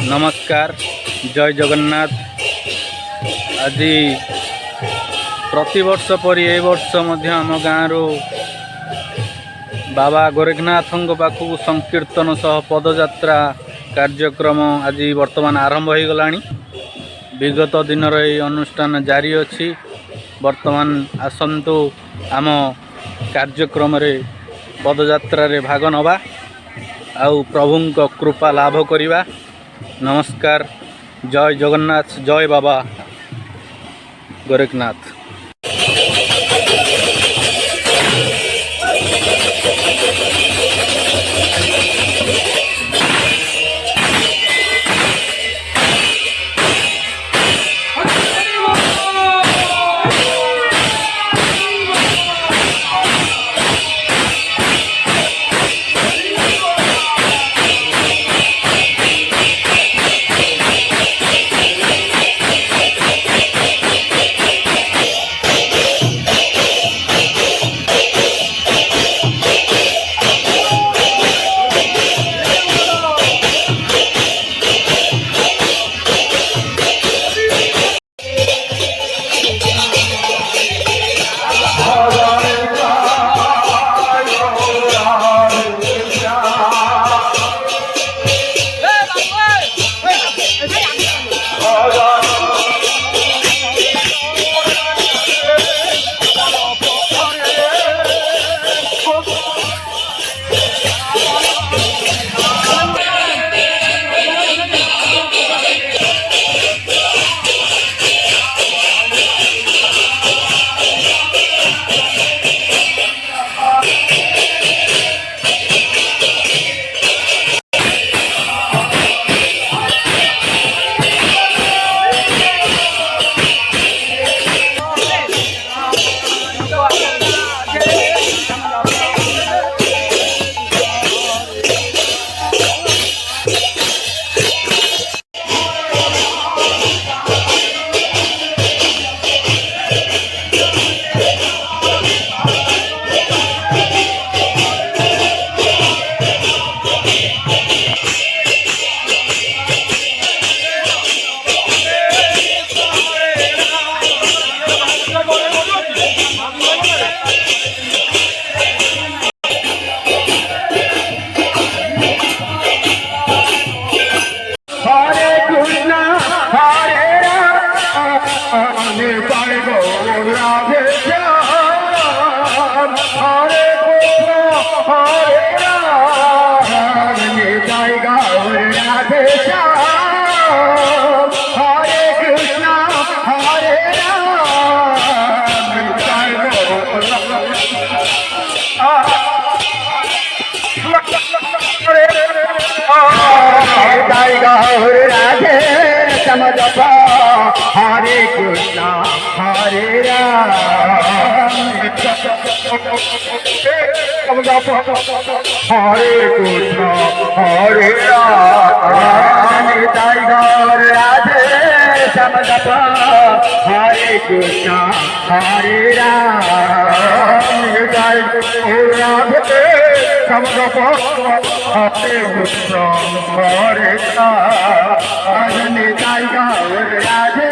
नमस्कार जय जगन्नाथ। आज प्रतिवर्ष पर ए वर्ष आम गाँव बाबा गोरखनाथ पाखक संकीर्तन सह पदयात्रा कार्यक्रम आज वर्तमान आरंभ हो गला। विगत दिन अनुष्ठान जारी अच्छी। वर्तमान आसतु आम कार्यक्रम पदयात्रा भाग नवा आउ प्रभु कृपा लाभ करिबा। नमस्कार जय जगन्नाथ जय बाबा गोरखनाथ। हरे कृष्णा हरे राम हरे कृष्णा हरे राम राधे समझप हरे कृष्णा हरे राम राधे समझप हरे कृष्णा हरे राम राधे